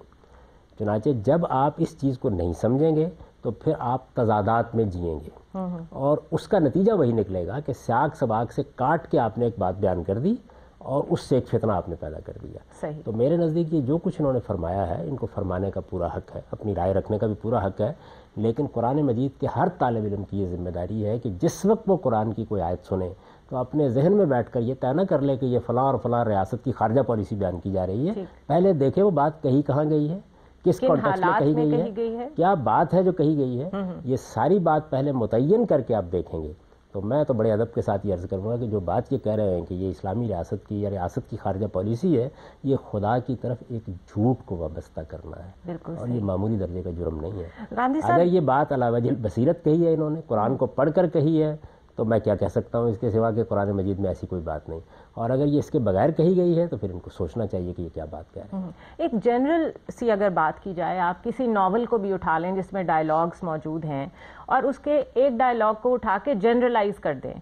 چنانچہ جب آپ اس چیز کو نہیں سمجھیں گے تو پھر آپ تضادات میں جئیں گے، اور اس کا نتیجہ وہی نکلے گا کہ سیاق سباق سے کاٹ کے آپ نے ایک بات بیان کر دی اور اس سے ایک فتنہ آپ نے پیدا کر دیا۔ تو میرے نزدیک یہ جو کچھ انہوں نے فرمایا ہے، ان کو فرمانے کا پورا حق ہے، اپنی رائے رکھنے کا بھی پورا حق ہے، لیکن قرآن مجید کے ہر طالب علم کی یہ ذمہ داری ہے کہ جس وقت وہ قرآن کی کوئی آیت سنے تو اپنے ذہن میں بیٹھ کر یہ طے نہ کر لے کہ یہ فلاں اور فلاں ریاست کی خارجہ پالیسی بیان کی جا رہی ہے، پہلے دیکھیں وہ بات کہیں کہاں گئی ہے، کس کانٹیکسٹ میں کہی گئی ہے، کیا بات ہے جو کہی گئی ہے، یہ ساری بات پہلے متعین کر کے آپ دیکھیں گے۔ تو میں تو بڑے ادب کے ساتھ یہ عرض کروں گا کہ جو بات یہ کہہ رہے ہیں کہ یہ اسلامی ریاست کی یا ریاست کی خارجہ پالیسی ہے، یہ خدا کی طرف ایک جھوٹ کو وابستہ کرنا ہے، اور یہ معمولی درجے کا جرم نہیں ہے۔ اگر یہ بات علی وجہ بصیرت کہی ہے، انہوں نے قرآن کو پڑھ کر کہی ہے، تو میں کیا کہہ سکتا ہوں اس کے سوا کہ قرآن مجید میں ایسی کوئی بات نہیں، اور اگر یہ اس کے بغیر کہی گئی ہے تو پھر ان کو سوچنا چاہیے کہ یہ کیا بات کہہ رہے ہیں۔ ایک جنرل سی اگر بات کی جائے، آپ کسی ناول کو بھی اٹھا لیں جس میں ڈائلاگز موجود ہیں اور اس کے ایک ڈائلاگ کو اٹھا کے جنرلائز کر دیں،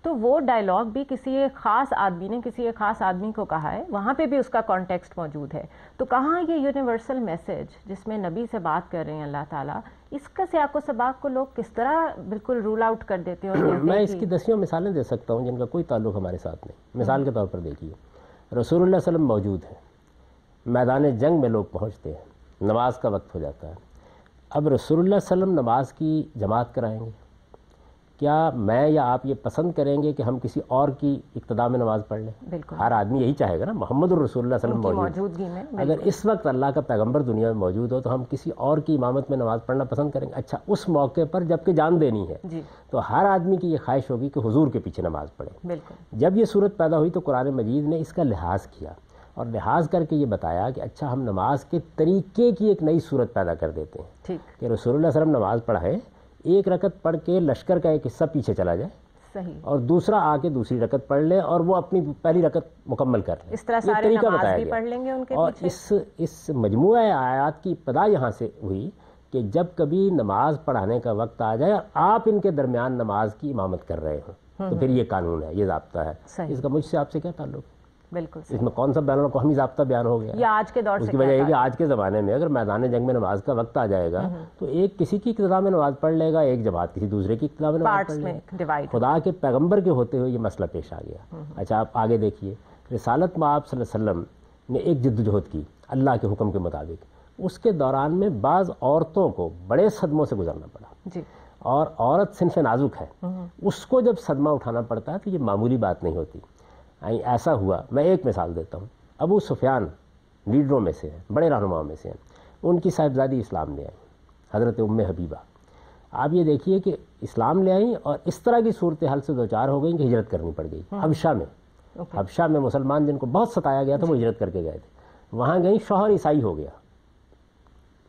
تو وہ ڈائلاگ بھی کسی ایک خاص آدمی نے کسی ایک خاص آدمی کو کہا ہے، وہاں پہ بھی اس کا کانٹیکسٹ موجود ہے، تو کہاں یہ یونیورسل میسج جس میں نبی سے بات کر رہے ہیں اللہ تعالیٰ، اس کا سیاق و سباق کو لوگ کس طرح بالکل رول آؤٹ کر دیتے ہیں؟ میں اس کی دسیوں مثالیں دے سکتا ہوں جن کا کوئی تعلق ہمارے ساتھ نہیں۔ مثال کے طور پر دیکھیے، رسول اللہ صلی اللہ علیہ وسلم موجود ہیں، میدان جنگ میں لوگ پہنچتے ہیں، نماز کا وقت ہو جاتا ہے، اب رسول اللہ صلی اللہ علیہ وسلم نماز کی جماعت کرائیں گے؟ کیا میں یا آپ یہ پسند کریں گے کہ ہم کسی اور کی اقتداء میں نماز پڑھ لیں؟ بالکل، ہر آدمی یہی چاہے گا نا، محمد الرسول اللہ صلی اللہ علیہ وسلم موجودگی میں اگر اس وقت اللہ کا پیغمبر دنیا میں موجود ہو تو ہم کسی اور کی امامت میں نماز پڑھنا پسند کریں گے؟ اچھا، اس موقع پر جب کہ جان دینی ہے تو ہر آدمی کی یہ خواہش ہوگی کہ حضور کے پیچھے نماز پڑھے۔ بالکل، جب یہ صورت پیدا ہوئی تو قرآن مجید نے اس کا لحاظ کیا اور لحاظ کر کے یہ بتایا کہ اچھا ہم نماز کے طریقے کی ایک نئی صورت پیدا کر دیتے ہیں کہ رسول اللہ صلی اللہ علیہ وسلم نماز پڑھائیں، ایک رکعت پڑھ کے لشکر کا ایک حصہ پیچھے چلا جائے، صحیح، اور دوسرا آ کے دوسری رکعت پڑھ لے اور وہ اپنی پہلی رکعت مکمل کر لے۔ اس طرح یہ سارے طریقہ نماز بتایا بھی گیا، پڑھ لیں گے ان کے اور پیچھے۔ اس مجموعہ آیات کی ابتدا یہاں سے ہوئی کہ جب کبھی نماز پڑھانے کا وقت آ جائے اور آپ ان کے درمیان نماز کی امامت کر رہے ہوں تو پھر یہ قانون ہے، یہ ضابطہ ہے۔ اس کا مجھ سے آپ سے کیا تعلق ہے؟ بالکل، اس میں کون سا بین الاقوامی ضابطہ بیان ہو گیا؟ یہ آج کے دور سے اس کی وجہ یہ کہ آج کے زمانے میں اگر میدان جنگ میں نماز کا وقت آ جائے گا تو ایک کسی کی اقتداء میں نماز پڑھ لے گا، ایک جماعت کسی دوسرے کی اقتداء میں نماز پڑھ لے گا۔ خدا کے پیغمبر کے ہوتے ہوئے یہ مسئلہ پیش آ گیا۔ اچھا، آپ آگے دیکھیے، رسالت میں آپ صلی اللہ علیہ وسلم نے ایک جدوجہد کی اللہ کے حکم کے مطابق، اس کے دوران میں بعض عورتوں کو بڑے صدموں سے گزرنا پڑا، اور عورت صنف نازک ہے، اس کو جب صدمہ اٹھانا پڑتا ہے تو یہ معمولی بات نہیں ہوتی۔ ایسا ہوا، میں ایک مثال دیتا ہوں، ابو سفیان لیڈروں میں سے ہیں، بڑے رہنماؤں میں سے ہیں، ان کی صاحبزادی اسلام لے آئیں، حضرت ام حبیبہ۔ آپ یہ دیکھیے کہ اسلام لے آئیں اور اس طرح کی صورتحال سے دوچار ہو گئیں کہ ہجرت کرنی پڑ گئی حبشہ میں۔ حبشہ میں مسلمان جن کو بہت ستایا گیا تھا وہ ہجرت کر کے گئے تھے، وہاں گئیں، شوہر عیسائی ہو گیا،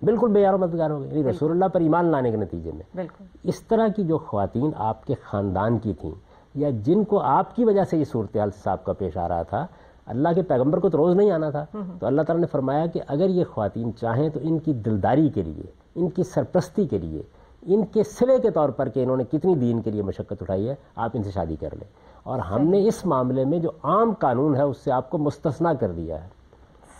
بالکل بے یار و مددگار ہو گئے، رسول اللہ پر ایمان لانے کے نتیجے میں۔ اس طرح کی جو خواتین آپ کے خاندان کی تھیں یا جن کو آپ کی وجہ سے یہ صورتحال سے سابقہ پیش آ رہا تھا، اللہ کے پیغمبر کو تو روز نہیں آنا تھا، تو اللہ تعالیٰ نے فرمایا کہ اگر یہ خواتین چاہیں تو ان کی دلداری کے لیے، ان کی سرپرستی کے لیے، ان کے صلے کے طور پر کہ انہوں نے کتنی دین کے لیے مشقت اٹھائی ہے، آپ ان سے شادی کر لیں۔ اور ہم نے اس معاملے میں جو عام قانون ہے اس سے آپ کو مستثنا کر دیا ہے۔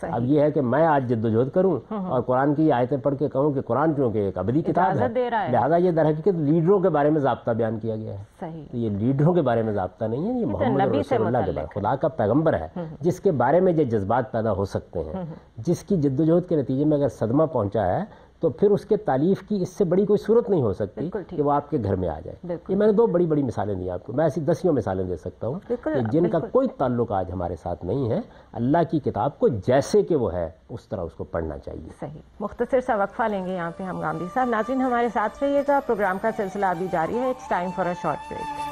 اب یہ ہے کہ میں آج جدوجہد کروں اور قرآن کی آیتیں پڑھ کے کہوں کہ قرآن چونکہ ایک ابدی کتاب ہے، لہٰذا یہ در حقیقت لیڈروں کے بارے میں ضابطہ بیان کیا گیا ہے۔ تو یہ لیڈروں کے بارے میں ضابطہ نہیں ہے، یہ محمد رسول اللہ کے بارے، خدا کا پیغمبر ہے جس کے بارے میں یہ جذبات پیدا ہو سکتے ہیں، جس کی جدوجہد کے نتیجے میں اگر صدمہ پہنچا ہے تو پھر اس کے تعلیف کی اس سے بڑی کوئی صورت نہیں ہو سکتی کہ وہ آپ کے گھر میں آ جائے۔ یہ میں نے دو بڑی بڑی مثالیں دی آپ کو، میں ایسی دسیوں مثالیں دے سکتا ہوں کہ جن کا کوئی تعلق آج ہمارے ساتھ نہیں ہے۔ اللہ کی کتاب کو جیسے کہ وہ ہے اس طرح اس کو پڑھنا چاہیے۔ صحیح، مختصر سا وقفہ لیں گے یہاں پہ ہم گاندھی صاحب۔ ناظرین ہمارے ساتھ رہیے گا، پروگرام کا سلسلہ ابھی جاری ہے، it's time for a short break.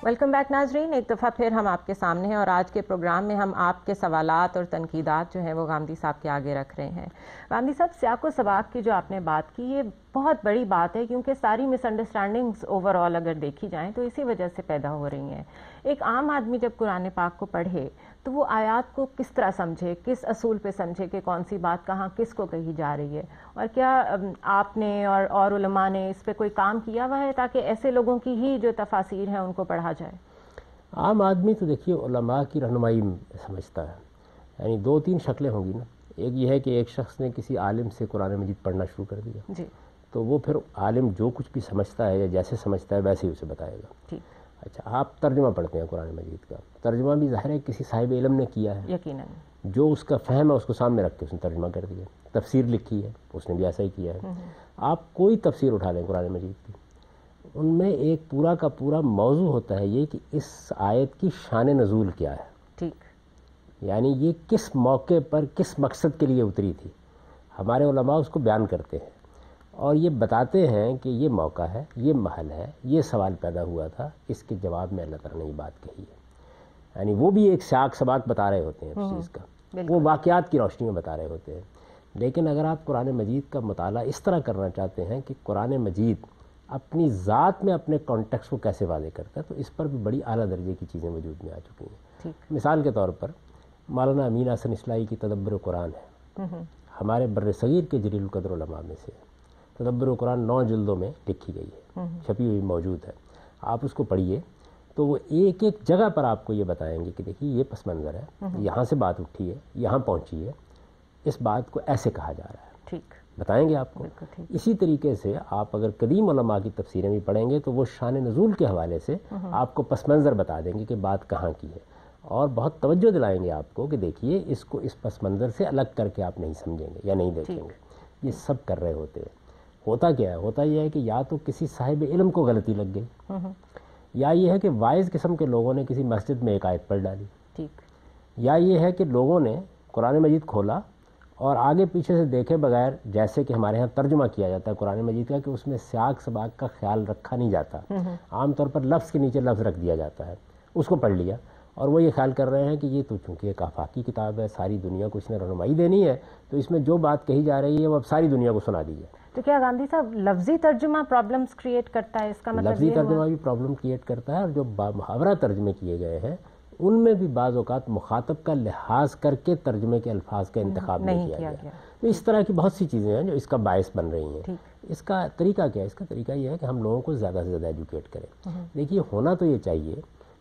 Welcome back ناظرین، ایک دفعہ پھر ہم آپ کے سامنے ہیں اور آج کے پروگرام میں ہم آپ کے سوالات اور تنقیدات جو ہیں وہ گاندھی صاحب کے آگے رکھ رہے ہیں۔ گاندھی صاحب، سیاق و سباق کی جو آپ نے بات کی یہ بہت بڑی بات ہے، کیونکہ ساری مس انڈرسٹینڈنگز اوور آل اگر دیکھی جائیں تو اسی وجہ سے پیدا ہو رہی ہیں۔ ایک عام آدمی جب قرآن پاک کو پڑھے تو وہ آیات کو کس طرح سمجھے, کس اصول پہ سمجھے کہ کون سی بات کہاں کس کو کہی جا رہی ہے, اور کیا آپ نے اور علماء نے اس پہ کوئی کام کیا ہوا ہے تاکہ ایسے لوگوں کی ہی جو تفاسیر ہیں ان کو پڑھا جائے؟ عام آدمی تو دیکھیے علماء کی رہنمائی سمجھتا ہے, یعنی دو تین شکلیں ہوں گی نا. ایک یہ ہے کہ ایک شخص نے کسی عالم سے قرآن مجید پڑھنا شروع کر دیا, جی, تو وہ پھر عالم جو کچھ بھی سمجھتا ہے یا جیسے سمجھتا ہے ویسے ہی اسے بتائے گا. ٹھیک, اچھا, آپ ترجمہ پڑھتے ہیں قرآن مجید کا, ترجمہ بھی ظاہر ہے کسی صاحب علم نے کیا ہے, یقیناً جو اس کا فہم ہے اس کو سامنے رکھ کے اس نے ترجمہ کر دیا. تفسیر لکھی ہے اس نے بھی ایسا ہی کیا ہے. آپ کوئی تفسیر اٹھا لیں قرآن مجید کی, ان میں ایک پورا کا پورا موضوع ہوتا ہے یہ کہ اس آیت کی شان نزول کیا ہے, ٹھیک, یعنی یہ کس موقع پر کس مقصد کے لیے اتری تھی. ہمارے علماء اس کو بیان کرتے ہیں اور یہ بتاتے ہیں کہ یہ موقع ہے, یہ محل ہے, یہ سوال پیدا ہوا تھا, اس کے جواب میں اللہ تعالیٰ نے یہ بات کہی ہے. یعنی وہ بھی ایک سیاق سباق بتا رہے ہوتے ہیں اس چیز کا, وہ واقعات کی روشنی میں بتا رہے ہوتے ہیں. لیکن اگر آپ قرآن مجید کا مطالعہ اس طرح کرنا چاہتے ہیں کہ قرآن مجید اپنی ذات میں اپنے کانٹیکس کو کیسے واضح کرتا ہے, تو اس پر بھی بڑی اعلیٰ درجے کی چیزیں وجود میں آ چکی ہیں. مثال کے طور پر مولانا امین حسن اصلاحی کی تدبر قرآن ہے, ہمارے بر صغیر کے جلیل القدر علماء میں سے. تدبر قرآن 9 جلدوں میں لکھی گئی ہے, چھپی ہوئی موجود ہے. آپ اس کو پڑھیے تو وہ ایک ایک جگہ پر آپ کو یہ بتائیں گے کہ دیکھیے یہ پس منظر ہے, یہاں سے بات اٹھی ہے, یہاں پہنچی ہے, اس بات کو ایسے کہا جا رہا ہے. ٹھیک, بتائیں گے آپ کو. اسی طریقے سے آپ اگر قدیم علماء کی تفسیریں بھی پڑھیں گے تو وہ شان نزول کے حوالے سے آپ کو پس منظر بتا دیں گے کہ بات کہاں کی ہے, اور بہت توجہ دلائیں گے آپ کو کہ دیکھیے اس کو اس پس منظر سے الگ کر کے آپ نہیں سمجھیں گے یا نہیں دیکھیں گے. یہ سب کر رہے ہوتے ہیں. ہوتا کیا ہے, ہوتا یہ ہے کہ یا تو کسی صاحب علم کو غلطی لگ گئی, یا یہ ہے کہ وائز قسم کے لوگوں نے کسی مسجد میں ایک آیت پڑھ ڈالی, ٹھیک, یا یہ ہے کہ لوگوں نے قرآن مجید کھولا اور آگے پیچھے سے دیکھے بغیر, جیسے کہ ہمارے ہاں ترجمہ کیا جاتا ہے قرآن مجید کا کہ اس میں سیاق سباق کا خیال رکھا نہیں جاتا, عام طور پر لفظ کے نیچے لفظ رکھ دیا جاتا ہے, اس کو پڑھ لیا اور وہ یہ خیال کر رہے ہیں کہ یہ تو چونکہ ایک آفاقی کتاب ہے, ساری دنیا کو اس نے رہنمائی دینی ہے, تو اس میں جو بات کہی جا رہی ہے وہ اب ساری دنیا کو سنا دیجیے. تو کیا گاندھی صاحب لفظی ترجمہ پرابلمز کریٹ کرتا ہے؟ اس کا مطلب لفظی ترجمہ بھی پرابلم کریٹ کرتا ہے, اور جو محاورہ ترجمے کیے گئے ہیں ان میں بھی بعض اوقات مخاطب کا لحاظ کر کے ترجمے کے الفاظ کا انتخاب نہیں کیا گیا. تو اس طرح کی بہت سی چیزیں ہیں جو اس کا باعث بن رہی ہیں. اس کا طریقہ کیا ہے؟ اس کا طریقہ یہ ہے کہ ہم لوگوں کو زیادہ سے زیادہ ایجوکیٹ کریں. دیکھیے, ہونا تو یہ چاہیے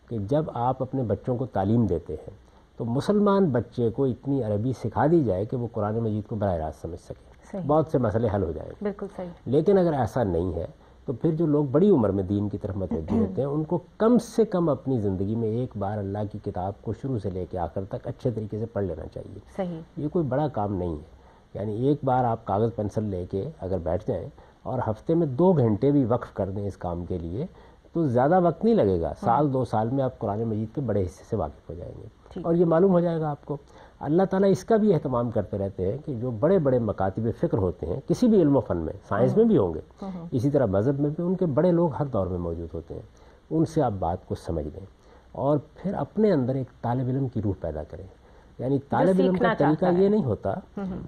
کہ جب آپ اپنے بچوں کو تعلیم دیتے ہیں تو مسلمان بچے کو اتنی عربی سکھا دی جائے کہ وہ قرآن مجید کو براہ راست سمجھ سکے, بہت سے مسئلے حل ہو جائیں گے. بالکل صحیح. لیکن اگر ایسا نہیں ہے تو پھر جو لوگ بڑی عمر میں دین کی طرف متوجہ ہوتے ہیں ان کو کم سے کم اپنی زندگی میں ایک بار اللہ کی کتاب کو شروع سے لے کے آخر تک اچھے طریقے سے پڑھ لینا چاہیے. صحیح. یہ کوئی بڑا کام نہیں ہے. یعنی ایک بار آپ کاغذ پینسل لے کے اگر بیٹھ جائیں اور ہفتے میں 2 گھنٹے بھی وقف کر دیں اس کام کے لیے تو زیادہ وقت نہیں لگے گا. 1-2 سال میں آپ قرآن مجید کے بڑے حصے سے واقف ہو جائیں گے, اور یہ معلوم ہو جائے گا آپ کو. اللہ تعالیٰ اس کا بھی اہتمام کرتے رہتے ہیں کہ جو بڑے بڑے مکاتب فکر ہوتے ہیں کسی بھی علم و فن میں, سائنس میں بھی ہوں گے, اسی طرح مذہب میں بھی, ان کے بڑے لوگ ہر دور میں موجود ہوتے ہیں. ان سے آپ بات کو سمجھ لیں اور پھر اپنے اندر ایک طالب علم کی روح پیدا کریں. یعنی طالب علم کا طریقہ یہ نہیں ہوتا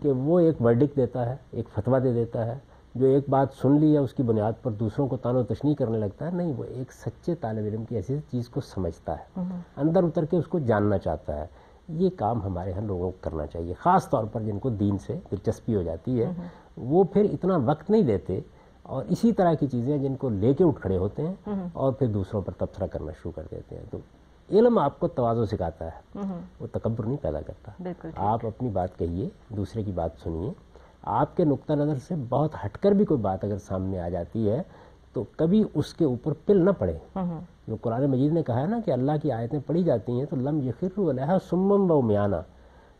کہ وہ ایک ورڈکٹ دیتا ہے, ایک فتویٰ دے دیتا ہے, جو ایک بات سن لی ہے اس کی بنیاد پر دوسروں کو تان و تشنیع کرنے لگتا ہے. نہیں, وہ ایک سچے طالب علم کی ایسی چیز کو سمجھتا ہے, اندر اتر کے اس کو جاننا چاہتا ہے. یہ کام ہمارے ہاں لوگوں کو کرنا چاہیے, خاص طور پر جن کو دین سے دلچسپی ہو جاتی ہے. وہ پھر اتنا وقت نہیں دیتے, اور اسی طرح کی چیزیں جن کو لے کے اٹھ کھڑے ہوتے ہیں اور پھر دوسروں پر تبصرہ کرنا شروع کر دیتے ہیں. تو علم آپ کو تواضع سکھاتا ہے, وہ تکبر نہیں پیدا کرتا. آپ اپنی بات کہیے, دوسرے کی بات سنیے. آپ کے نقطہ نظر سے بہت ہٹ کر بھی کوئی بات اگر سامنے آ جاتی ہے تو کبھی اس کے اوپر پل نہ پڑے. جو قرآن مجید نے کہا ہے نا کہ اللہ کی آیتیں پڑھی جاتی ہیں تو لم یخروا علیہا صما وعمیانا,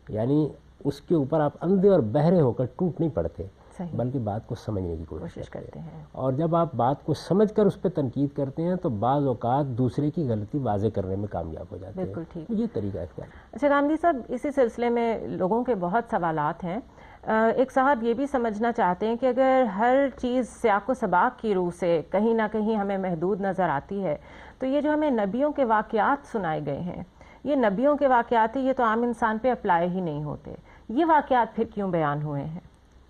یعنی اس کے اوپر آپ اندھے اور بہرے ہو کر ٹوٹ نہیں پڑتے, بلکہ بات کو سمجھنے کی کوشش کرتے ہیں. اور جب آپ بات کو سمجھ کر اس پہ تنقید کرتے ہیں تو بعض اوقات دوسرے کی غلطی واضح کرنے میں کامیاب ہو جاتے ہیں. بالکل ٹھیک. یہ طریقہ اختیار. اچھا گاندھی صاحب, اسی سلسلے میں لوگوں کے بہت سوالات ہیں. ایک صاحب یہ بھی سمجھنا چاہتے ہیں کہ اگر ہر چیز سیاق و سباق کی روح سے کہیں نہ کہیں ہمیں محدود نظر آتی ہے تو یہ جو ہمیں نبیوں کے واقعات سنائے گئے ہیں, یہ نبیوں کے واقعات ہیں, یہ تو عام انسان پہ اپلائی ہی نہیں ہوتے. یہ واقعات پھر کیوں بیان ہوئے ہیں؟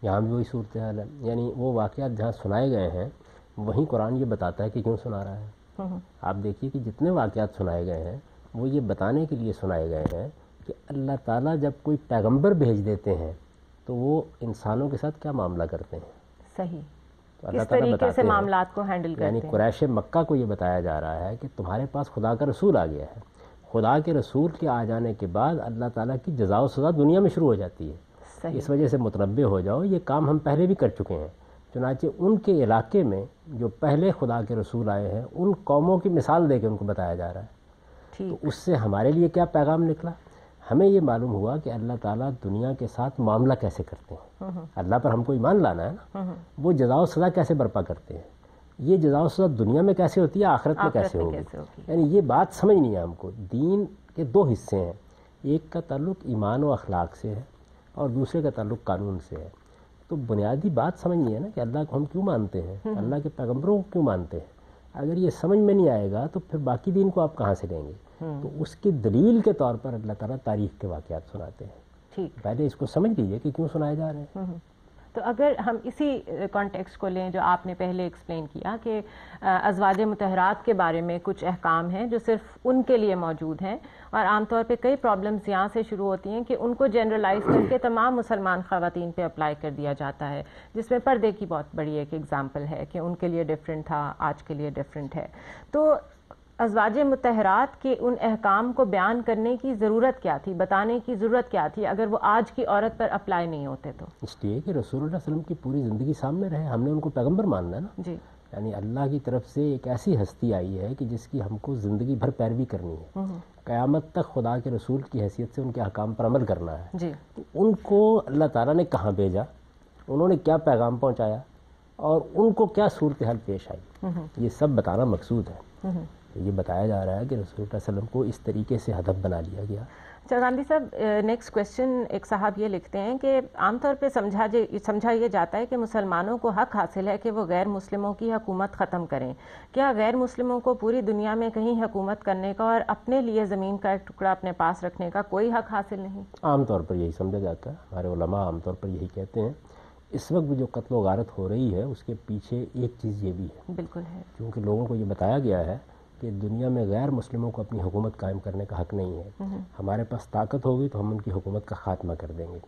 یہاں بھی وہی صورتحال ہے. یعنی وہ واقعات جہاں سنائے گئے ہیں وہیں قرآن یہ بتاتا ہے کہ کیوں سنا رہا ہے. آپ دیکھیے کہ جتنے واقعات سنائے گئے ہیں وہ یہ بتانے کے لیے سنائے گئے ہیں کہ اللہ تعالیٰ جب کوئی پیغمبر بھیج دیتے ہیں تو وہ انسانوں کے ساتھ کیا معاملہ کرتے ہیں. صحیح. تو اللہ کس تعالیٰ طریقے سے بتاتے ہیں، معاملات کو ہینڈل کرتے یعنی ہیں. قریش مکہ کو یہ بتایا جا رہا ہے کہ تمہارے پاس خدا کا رسول آ گیا ہے. خدا کے رسول کے آ جانے کے بعد اللہ تعالیٰ کی جزا و سزا دنیا میں شروع ہو جاتی ہے. صحیح. اس وجہ سے متنبہ ہو جاؤ، یہ کام ہم پہلے بھی کر چکے ہیں. چنانچہ ان کے علاقے میں جو پہلے خدا کے رسول آئے ہیں ان قوموں کی مثال دے کے ان کو بتایا جا رہا ہے. ٹھیک. تو اس سے ہمارے لیے کیا پیغام نکلا؟ ہمیں یہ معلوم ہوا کہ اللہ تعالیٰ دنیا کے ساتھ معاملہ کیسے کرتے ہیں. اللہ پر ہم کو ایمان لانا ہے نا. وہ جزا و سزا کیسے برپا کرتے ہیں، یہ جزا و سزا دنیا میں کیسے ہوتی ہے، آخرت میں کیسے ہوگی. یعنی یہ بات سمجھنی ہے ہم کو. دین کے دو حصے ہیں، ایک کا تعلق ایمان و اخلاق سے ہے اور دوسرے کا تعلق قانون سے ہے. تو بنیادی بات سمجھنی ہے نا کہ اللہ کو ہم کیوں مانتے ہیں، اللہ کے پیغمبروں کو کیوں مانتے ہیں. اگر یہ سمجھ میں نہیں آئے گا تو پھر باقی دین کو آپ کہاں سے لیں گے. تو اس کی دلیل کے طور پر اللہ تعالیٰ تاریخ کے واقعات سناتے ہیں. ٹھیک. پہلے اس کو سمجھ لیجئے کہ کیوں سنائے جا رہے ہیں. تو اگر ہم اسی کانٹیکسٹ کو لیں جو آپ نے پہلے ایکسپلین کیا کہ ازواج مطہرات کے بارے میں کچھ احکام ہیں جو صرف ان کے لیے موجود ہیں، اور عام طور پہ کئی پرابلمز یہاں سے شروع ہوتی ہیں کہ ان کو جنرلائز کر کے تمام مسلمان خواتین پہ اپلائی کر دیا جاتا ہے، جس میں پردے کی بہت بڑی ایک ایگزامپل ہے کہ ان کے لیے ڈیفرنٹ تھا، آج کے لیے ڈیفرنٹ ہے. تو ازواج مطہرات کے ان احکام کو بیان کرنے کی ضرورت کیا تھی، بتانے کی ضرورت کیا تھی اگر وہ آج کی عورت پر اپلائی نہیں ہوتے تو؟ اس لیے کہ رسول اللہ صلی اللہ علیہ وسلم کی پوری زندگی سامنے رہے، ہم نے ان کو پیغمبر ماننا ہے نا. جی. یعنی اللہ کی طرف سے ایک ایسی ہستی آئی ہے کہ جس کی ہم کو زندگی بھر پیروی کرنی ہے، قیامت تک خدا کے رسول کی حیثیت سے ان کے احکام پر عمل کرنا ہے. جی. تو ان کو اللہ تعالیٰ نے کہاں بھیجا، انہوں نے کیا پیغام پہنچایا اور ان کو کیا صورتحال پیش آئی، یہ سب بتانا مقصود ہے. یہ بتایا جا رہا ہے کہ رسول اللہ صلی اللہ علیہ وسلم کو اس طریقے سے ہدف بنا لیا گیا. گاندھی صاحب، نیکسٹ کویشچن ایک صاحب یہ لکھتے ہیں کہ عام طور پہ سمجھا یہ جاتا ہے کہ مسلمانوں کو حق حاصل ہے کہ وہ غیر مسلموں کی حکومت ختم کریں. کیا غیر مسلموں کو پوری دنیا میں کہیں حکومت کرنے کا اور اپنے لیے زمین کا ایک ٹکڑا اپنے پاس رکھنے کا کوئی حق حاصل نہیں؟ عام طور پر یہی سمجھا جاتا ہے، ہمارے علماء عام طور پر یہی کہتے ہیں. اس وقت جو قتل و غارت ہو رہی ہے اس کے پیچھے ایک چیز یہ بھی ہے. بالکل ہے. کیونکہ لوگوں کو یہ بتایا گیا ہے کہ دنیا میں غیر مسلموں کو اپنی حکومت قائم کرنے کا حق نہیں ہے. ہمارے پاس طاقت ہوگی تو ہم ان کی حکومت کا خاتمہ کر دیں گے.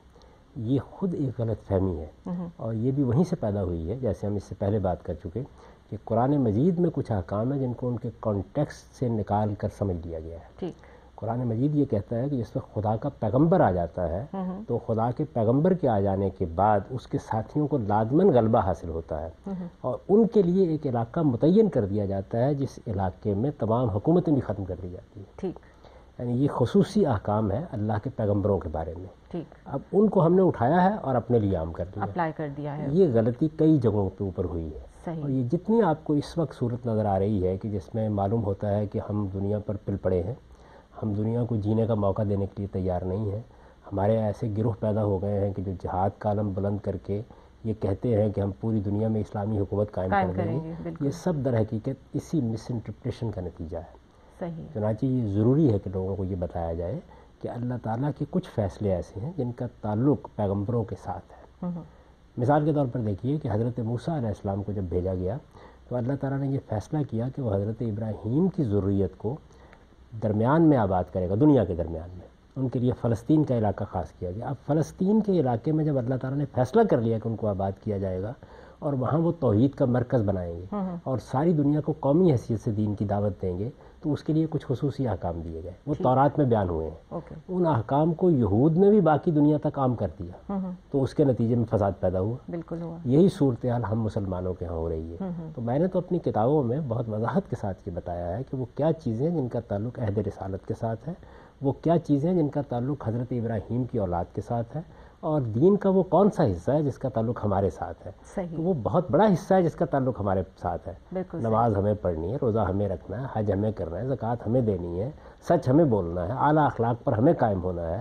یہ خود ایک غلط فہمی ہے، اور یہ بھی وہیں سے پیدا ہوئی ہے جیسے ہم اس سے پہلے بات کر چکے کہ قرآن مجید میں کچھ احکام ہیں جن کو ان کے کانٹیکسٹ سے نکال کر سمجھ لیا گیا ہے. قرآن مجید یہ کہتا ہے کہ جس وقت خدا کا پیغمبر آ جاتا ہے تو خدا کے پیغمبر کے آ جانے کے بعد اس کے ساتھیوں کو لازماً غلبہ حاصل ہوتا ہے، اور ان کے لیے ایک علاقہ متعین کر دیا جاتا ہے جس علاقے میں تمام حکومتیں بھی ختم کر دی جاتی ہیں. یعنی یہ خصوصی احکام ہے اللہ کے پیغمبروں کے بارے میں. اب ان کو ہم نے اٹھایا ہے اور اپنے لیے عام کر دیا، اپلائی کر دیا ہے. یہ غلطی کئی جگہوں پہ اوپر ہوئی ہے. اور یہ جتنی آپ کو اس وقت صورت نظر آ رہی ہے کہ جس میں معلوم ہوتا ہے کہ ہم دنیا پر پل پڑے ہیں، ہم دنیا کو جینے کا موقع دینے کے لیے تیار نہیں ہیں. ہمارے ایسے گروہ پیدا ہو گئے ہیں کہ جو جہاد کا علم بلند کر کے یہ کہتے ہیں کہ ہم پوری دنیا میں اسلامی حکومت قائم کر دیں گے. یہ سب در حقیقت اسی مس انٹرپریشن کا نتیجہ ہے. چنانچہ یہ ضروری ہے کہ لوگوں کو یہ بتایا جائے کہ اللہ تعالیٰ کے کچھ فیصلے ایسے ہیں جن کا تعلق پیغمبروں کے ساتھ ہے. مثال کے طور پر دیکھیے کہ حضرت موسیٰ علیہ السلام کو جب بھیجا گیا تو اللہ تعالیٰ نے یہ فیصلہ کیا کہ وہ حضرت ابراہیم کی ضروریت کو درمیان میں آباد کرے گا، دنیا کے درمیان میں. ان کے لیے فلسطین کا علاقہ خاص کیا گیا. اب فلسطین کے علاقے میں جب اللہ تعالیٰ نے فیصلہ کر لیا کہ ان کو آباد کیا جائے گا اور وہاں وہ توحید کا مرکز بنائیں گے اور ساری دنیا کو قومی حیثیت سے دین کی دعوت دیں گے، تو اس کے لیے کچھ خصوصی احکام دیے گئے. وہ تورات میں بیان ہوئے ہیں. ان احکام کو یہود نے بھی باقی دنیا تک عام کر دیا، تو اس کے نتیجے میں فساد پیدا ہوا. بالکل ہوا. یہی صورتحال ہم مسلمانوں کے ہاں ہو رہی ہے. تو میں نے تو اپنی کتابوں میں بہت وضاحت کے ساتھ یہ بتایا ہے کہ وہ کیا چیزیں جن کا تعلق عہد رسالت کے ساتھ ہے، وہ کیا چیزیں جن کا تعلق حضرت ابراہیم کی اولاد کے ساتھ ہے، اور دین کا وہ کون سا حصہ ہے جس کا تعلق ہمارے ساتھ ہے. تو وہ بہت بڑا حصہ ہے جس کا تعلق ہمارے ساتھ ہے. نماز ہمیں پڑھنی ہے، روزہ ہمیں رکھنا ہے، حج ہمیں کرنا ہے، زکوٰۃ ہمیں دینی ہے، سچ ہمیں بولنا ہے، اعلیٰ اخلاق پر ہمیں قائم ہونا ہے،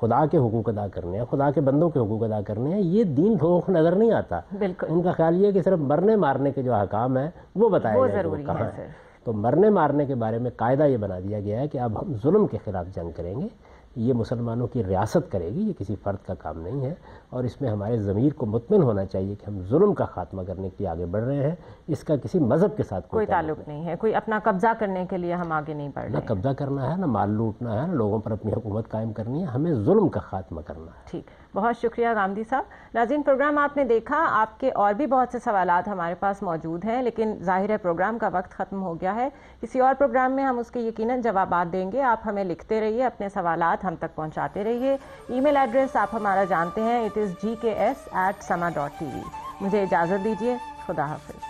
خدا کے حقوق ادا کرنے ہیں، خدا کے بندوں کے حقوق ادا کرنے ہیں. یہ دین لوگوں کو نظر نہیں آتا. ان کا خیال یہ ہے کہ صرف مرنے مارنے کے جو احکام ہیں وہ بتائے جائیں وہ کہاں ہیں. تو مرنے مارنے کے بارے میں قاعدہ یہ بنا دیا گیا ہے کہ اب ہم ظلم کے خلاف جنگ کریں گے، یہ مسلمانوں کی ریاست کرے گی، یہ کسی فرد کا کام نہیں ہے، اور اس میں ہمارے ضمیر کو مطمئن ہونا چاہیے کہ ہم ظلم کا خاتمہ کرنے کے لیے آگے بڑھ رہے ہیں، اس کا کسی مذہب کے ساتھ کوئی تعلق نہیں ہے، کوئی اپنا قبضہ کرنے کے لیے ہم آگے نہیں بڑھ رہے نہ ہیں۔ قبضہ کرنا ہے، نہ مال لوٹنا ہے، نہ لوگوں پر اپنی حکومت قائم کرنی ہے، ہمیں ظلم کا خاتمہ کرنا ہے۔ ٹھیک، بہت شکریہ غامدی صاحب۔ ناظرین، پروگرام آپ نے دیکھا، آپ کے اور بھی بہت سے سوالات ہمارے پاس موجود ہیں، لیکن ظاہر ہے پروگرام کا وقت ختم ہو گیا ہے۔ کسی اور پروگرام میں ہم اس کے یقیناً جوابات دیں گے۔ آپ ہمیں لکھتے رہیے، اپنے سوالات ہم تک پہنچاتے رہیے۔ ای میل ایڈریس آپ ہمارا جانتے ہیں، it is gks@sama.tv۔ مجھے اجازت دیجیے، خدا حافظ۔